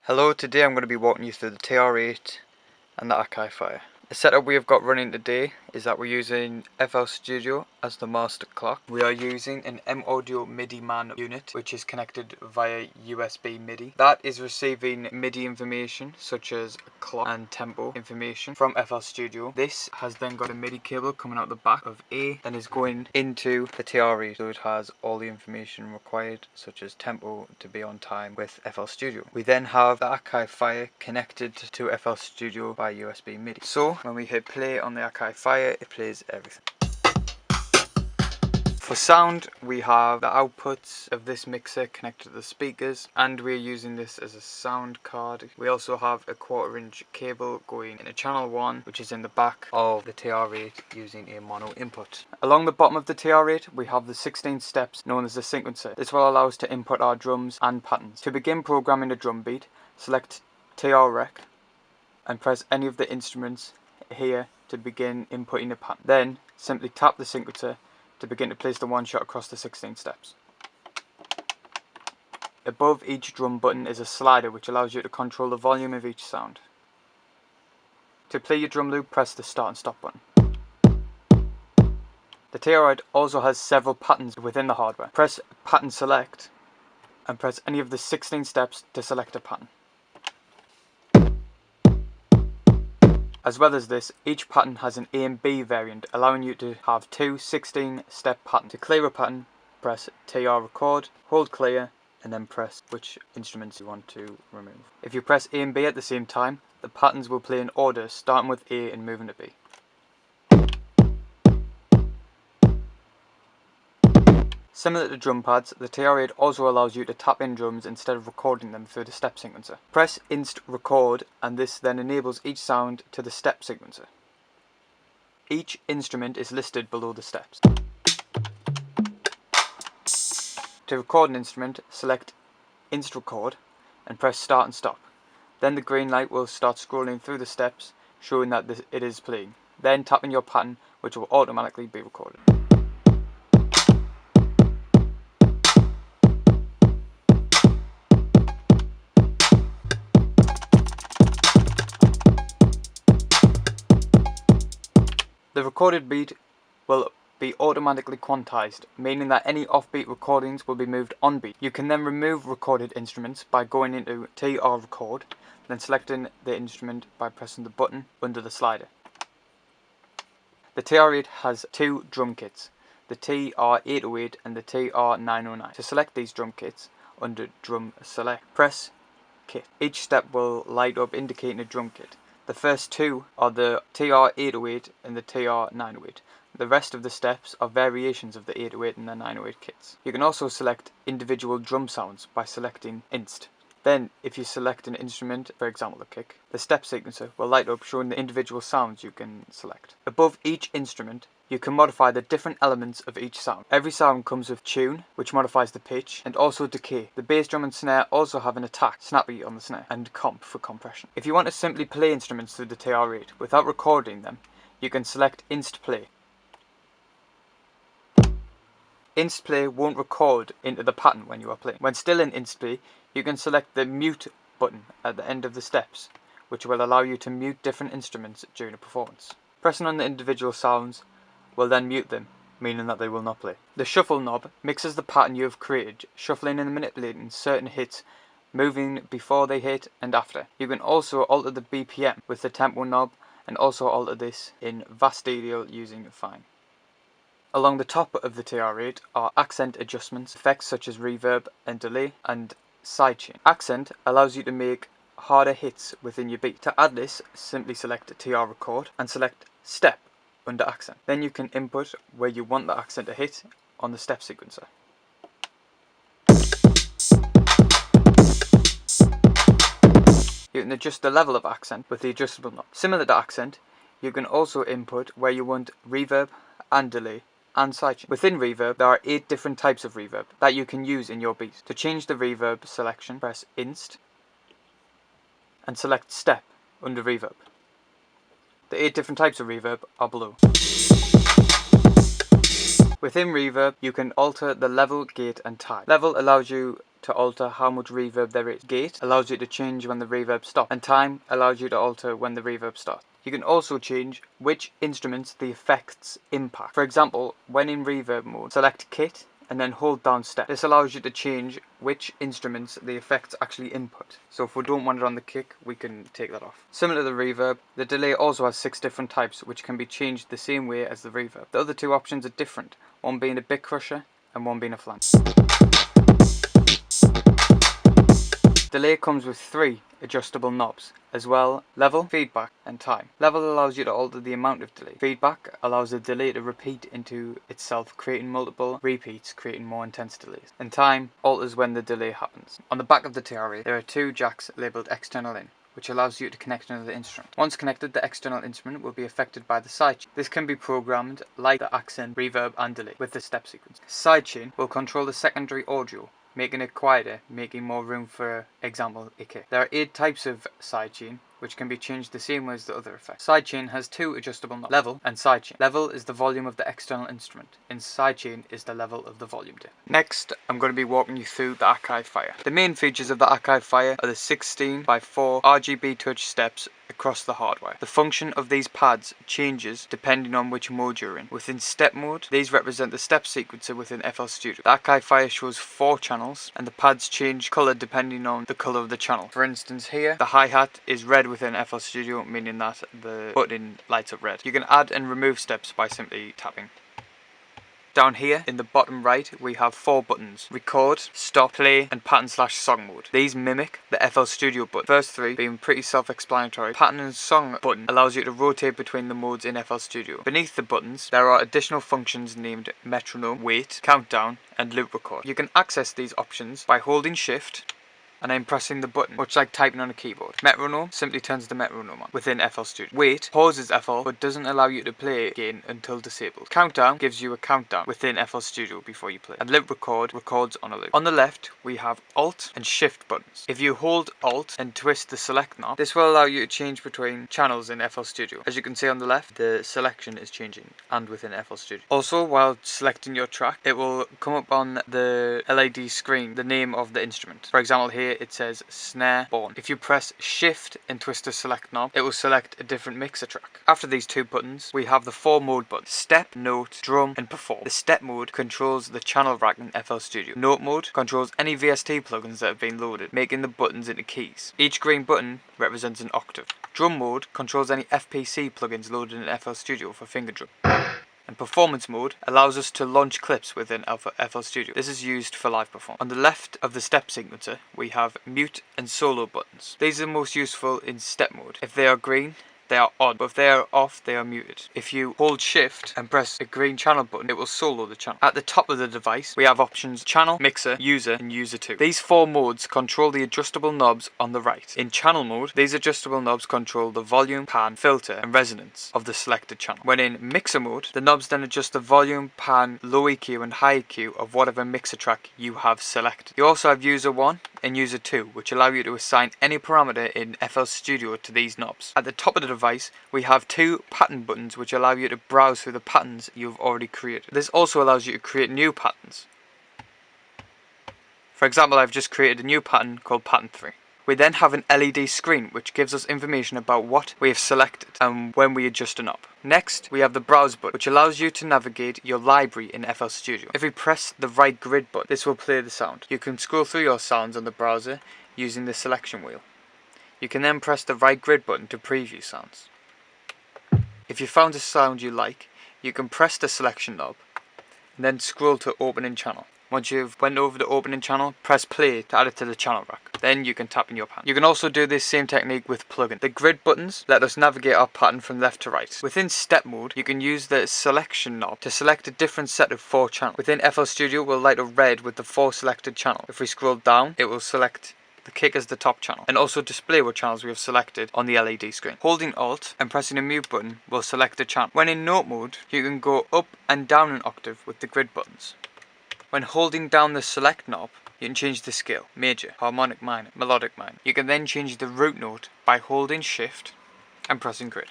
Hello, today I'm going to be walking you through the TR8 and the Akai Fire. The setup we have got running today is that we're using FL Studio as the master clock. We are using an M Audio MIDI man unit which is connected via USB MIDI. That is receiving MIDI information such as clock and tempo information from FL Studio. This has then got a MIDI cable coming out the back of A and is going into the TR8, so it has all the information required such as tempo to be on time with FL Studio. We then have the Akai Fire connected to FL Studio by USB MIDI. So when we hit play on the Akai Fire, it plays everything. For sound, we have the outputs of this mixer connected to the speakers, and we're using this as a sound card. We also have a 1/4" cable going into channel 1, which is in the back of the TR8 using a mono input. Along the bottom of the TR8, we have the 16 steps known as the sequencer. This will allow us to input our drums and patterns. To begin programming a drum beat, select TR8 and press any of the instruments here to begin inputting a pattern. Then simply tap the sequencer to begin to place the one shot across the 16 steps. Above each drum button is a slider which allows you to control the volume of each sound. To play your drum loop, press the start and stop button. The TR8 also has several patterns within the hardware. Press pattern select and press any of the 16 steps to select a pattern. As well as this, each pattern has an A and B variant, allowing you to have two 16-step patterns. To clear a pattern, press TR record, hold clear, and then press which instruments you want to remove. If you press A and B at the same time, the patterns will play in order, starting with A and moving to B. Similar to drum pads, the TR8 also allows you to tap in drums instead of recording them through the step sequencer. Press Inst Record and this then enables each sound to the step sequencer. Each instrument is listed below the steps. To record an instrument, select Inst Record and press Start and Stop. Then the green light will start scrolling through the steps, showing that it is playing. Then tap in your pattern, which will automatically be recorded. The recorded beat will be automatically quantized, meaning that any offbeat recordings will be moved on beat. You can then remove recorded instruments by going into TR record, then selecting the instrument by pressing the button under the slider. The TR8 has two drum kits, the TR808 and the TR909. To select these drum kits, under Drum Select, press Kit. Each step will light up indicating a drum kit. The first two are the TR808 and the TR908. The rest of the steps are variations of the 808 and the 908 kits. You can also select individual drum sounds by selecting Inst. Then, if you select an instrument, for example a kick, the step sequencer will light up showing the individual sounds you can select. Above each instrument, you can modify the different elements of each sound. Every sound comes with tune, which modifies the pitch, and also decay. The bass drum and snare also have an attack, snappy on the snare, and comp for compression. If you want to simply play instruments through the TR8 without recording them, you can select Inst Play. Inst Play won't record into the pattern when you are playing. When still in Inst Play, you can select the mute button at the end of the steps, which will allow you to mute different instruments during a performance. Pressing on the individual sounds will then mute them, meaning that they will not play. The shuffle knob mixes the pattern you have created, shuffling and manipulating certain hits, moving before they hit and after. You can also alter the BPM with the tempo knob and also alter this in vast detail using Fine. Along the top of the TR8 are accent adjustments, effects such as reverb and delay, and sidechain. Accent allows you to make harder hits within your beat. To add this, simply select TR record and select step under accent. Then you can input where you want the accent to hit on the step sequencer. You can adjust the level of accent with the adjustable knob. Similar to accent, you can also input where you want reverb and delay and sidechain. Within reverb, there are 8 different types of reverb that you can use in your beat. To change the reverb selection, press Inst and select Step under reverb. The 8 different types of reverb are below. Within reverb, you can alter the level, gate and time. Level allows you to alter how much reverb there is. Gate allows you to change when the reverb stops. And time allows you to alter when the reverb starts. You can also change which instruments the effects impact. For example, when in reverb mode, select kit and then hold down step. This allows you to change which instruments the effects actually input. So if we don't want it on the kick, we can take that off. Similar to the reverb, the delay also has 6 different types, which can be changed the same way as the reverb. The other 2 options are different, one being a bit crusher and one being a flange. Delay comes with 3 adjustable knobs, as well level, feedback and time. Level allows you to alter the amount of delay. Feedback allows the delay to repeat into itself, creating multiple repeats, creating more intense delays. And time alters when the delay happens. On the back of the TR8 there are 2 jacks labelled external in, which allows you to connect another instrument. Once connected, the external instrument will be affected by the sidechain. This can be programmed like the accent, reverb and delay with the step sequence. Sidechain will control the secondary audio, making it quieter, making more room for example a kick. There are 8 types of sidechain, which can be changed the same way as the other effects. Sidechain has 2 adjustable knobs, level and sidechain. Level is the volume of the external instrument, and sidechain is the level of the volume dip. Next, I'm going to be walking you through the Akai Fire. The main features of the Akai Fire are the 16x4 RGB touch steps across the hardwire. The function of these pads changes depending on which mode you're in. Within step mode, these represent the step sequencer within FL Studio. The Akai Fire shows 4 channels, and the pads change colour depending on the colour of the channel. For instance here, the hi-hat is red within FL Studio, meaning that the button lights up red. You can add and remove steps by simply tapping. Down here in the bottom right we have 4 buttons: record, stop, play and pattern/song mode. These mimic the FL Studio button. First 3 being pretty self-explanatory. Pattern and song button allows you to rotate between the modes in FL Studio. Beneath the buttons there are additional functions named metronome, wait, countdown and loop record. You can access these options by holding shift and I'm pressing the button, much like typing on a keyboard. Metronome simply turns the metronome on within FL Studio. Wait pauses FL but doesn't allow you to play again until disabled. Countdown gives you a countdown within FL Studio before you play. And loop record records on a loop. On the left we have Alt and Shift buttons. If you hold Alt and twist the select knob, this will allow you to change between channels in FL Studio. As you can see on the left, the selection is changing and within FL Studio. Also, while selecting your track, it will come up on the LED screen the name of the instrument. For example here it says snare born. If you press shift and twist the select knob, it will select a different mixer track. After these 2 buttons we have the 4 mode buttons: step, note, drum and perform. The step mode controls the channel rack in FL Studio. Note mode controls any VST plugins that have been loaded, making the buttons into keys. Each green button represents an octave. Drum mode controls any FPC plugins loaded in FL Studio for finger drum. And performance mode allows us to launch clips within FL Studio. This is used for live performance. On the left of the step sequencer we have mute and solo buttons. These are most useful in step mode. If they are green, they are on, but if they are off, they are muted. If you hold shift and press a green channel button, it will solo the channel. At the top of the device we have options channel, mixer, user and user 2. These 4 modes control the adjustable knobs on the right. In channel mode, these adjustable knobs control the volume, pan, filter and resonance of the selected channel. When in mixer mode, the knobs then adjust the volume, pan, low EQ and high EQ of whatever mixer track you have selected. You also have user 1 and user 2, which allow you to assign any parameter in FL Studio to these knobs. At the top of the device we have 2 pattern buttons, which allow you to browse through the patterns you've already created. This also allows you to create new patterns. For example, I've just created a new pattern called pattern 3. We then have an LED screen which gives us information about what we have selected and when we adjust a knob. Next we have the browse button, which allows you to navigate your library in FL Studio. If we press the right grid button, this will play the sound. You can scroll through your sounds on the browser using the selection wheel. You can then press the right grid button to preview sounds. If you found a sound you like, you can press the selection knob and then scroll to opening channel. Once you've went over the opening channel, press play to add it to the channel rack. Then you can tap in your pattern. You can also do this same technique with plugins. The grid buttons let us navigate our pattern from left to right. Within step mode, you can use the selection knob to select a different set of 4 channels. Within FL Studio, we'll light up red with the 4 selected channels. If we scroll down, it will select the kick as the top channel and also display what channels we have selected on the LED screen. Holding Alt and pressing a mute button will select a channel. When in note mode, you can go up and down an octave with the grid buttons. When holding down the select knob, you can change the scale: major, harmonic minor, melodic minor. You can then change the root note by holding shift and pressing grid.